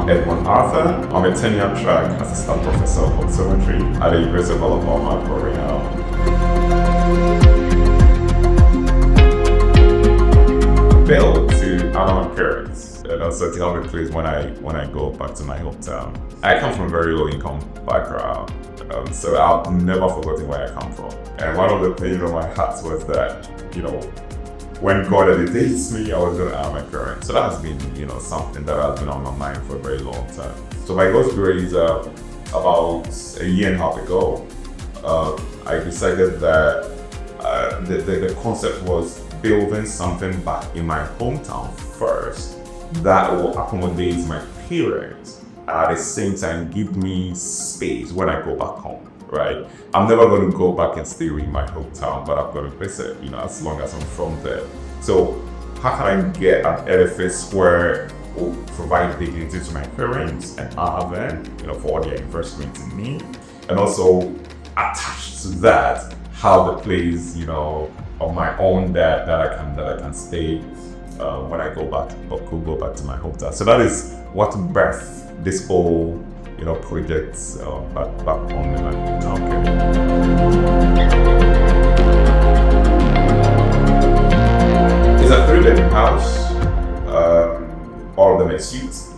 Edmund Arthur. I'm a tenure track assistant professor of optometry at the University of Alabama, Korea. Built to honor my parents and also to help me please when I go back to my hometown. I come from a very low income background, so I've never forgotten where I come from. And one of the things on my heart was that, when God elevates me, I was going to honor my parents. So that has been, something that has been on my mind for a very long time. So by God's grace, about a year and a half ago, I decided that the concept was building something back in my hometown first that will accommodate my parents and at the same time give me space when I go back home, right? I'm never going to go back and stay in my hometown, but I'm going to visit, as long as I'm from there. So how can I get an edifice where will provide dignity to my parents and honor them, for all their investment in me, and also attached to that, have a place, of my own that I can stay when I go back or could go back to my hometown. So that is what birthed this whole project back home in my hometown. It's a 3-bedroom house, all of them are suites,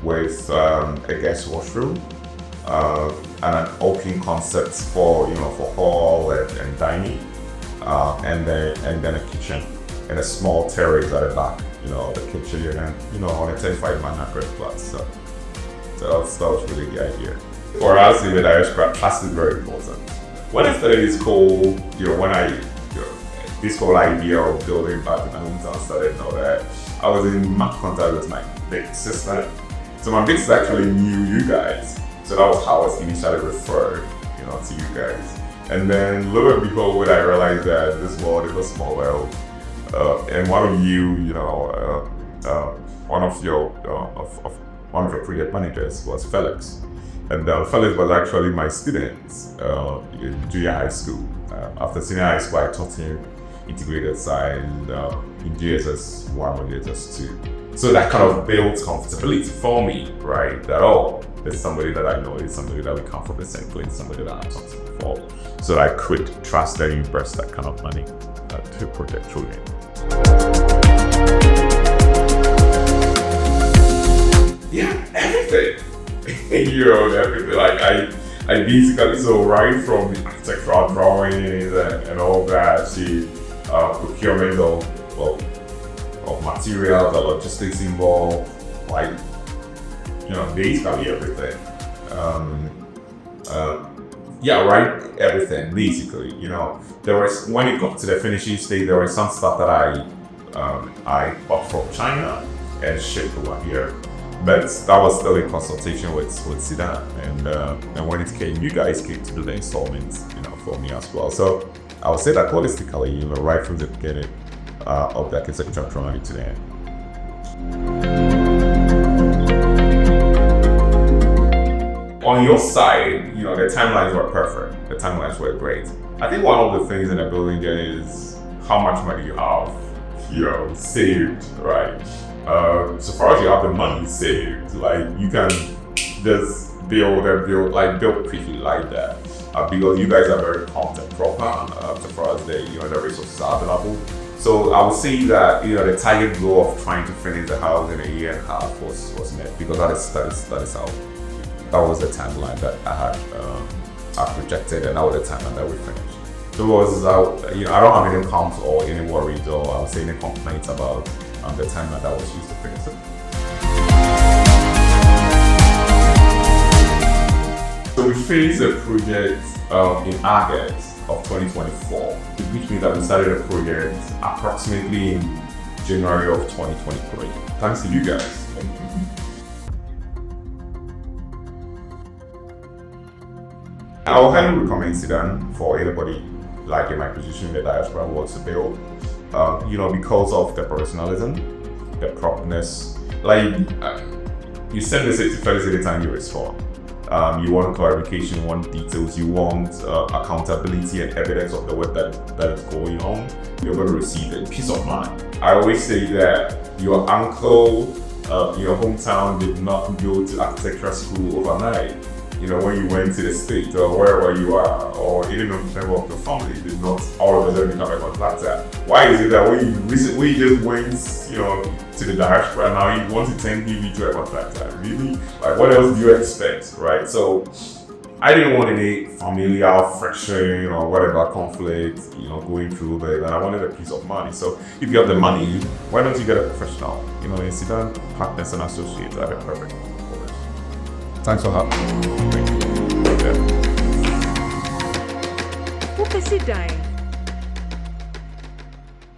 with a guest washroom. And an open concept for hall and dining, and then a kitchen and a small terrace at the back. The kitchen and on a 35,100 flats. So that was really the idea. For us in the diaspora, trust is very important. When I started this whole, this whole idea of building back in my hometown started, that I was in much contact with my big sister. So my big sister actually knew you guys. So that was how I was initially referred, to you guys. And then lo and behold, I realized that this world is a small world. And one of you, one of your project managers was Felix. And Felix was actually my student in junior high school. After senior high school, I taught him integrated science in JSS 1 or JSS 2. So that kind of built comfortability for me, right? That there's somebody that I know, it's somebody that we come from the same place, somebody that I've talked to before. So I could trust and invest that kind of money to protect children. Yeah, everything. Everything. Like I basically, so right from architectural drawings and all that to procurement of materials, the logistics involved, basically everything. Everything, basically. There was, when it got to the finishing stage, there was some stuff that I bought from China and shipped over here. But that was still in consultation with Sidan. And when it came, you guys came to do the installments, for me as well. So I would say that holistically, right from the beginning of the architecture drawing to the end. On your side, the timelines were perfect. The timelines were great. I think one of the things in the building there is how much money you have, saved, right? So far as you have the money saved, you can just build pretty like that. Because you guys are very content proper, so far as the resources are available. So I would say that the target goal of trying to finish the house in a year and a half was met, because that is how. That was the timeline that I projected, and that was the timeline that we finished. So it was, I don't have any complaints or any worries, or I would say any complaints about the timeline that was used to finish it. So we finished the project in August of 2024, which means that we started the project approximately in January of 2023. Thanks to you guys. I would highly recommend Sidan for anybody in my position in the diaspora who wants to build, because of the professionalism, the properness. You send the safety first anytime you respond. You want clarification, you want details, you want accountability and evidence of the work that is going on. You're going to receive it. Peace of mind. I always say that your uncle your hometown did not go to architecture school overnight. When you went to the state or wherever you are, or even a member of your family did not all of a sudden become a contractor. Why is it that when you just went, to the diaspora, now you want to turn me to a contractor? Really? Like, what else do you expect, right? So, I didn't want any familial friction or whatever conflict, going through it, and I wanted a piece of money. So, if you have the money, why don't you get a professional? In Sidan, Partners and Associates are the perfect for this. Thanks for having me. Thank you. Sidan.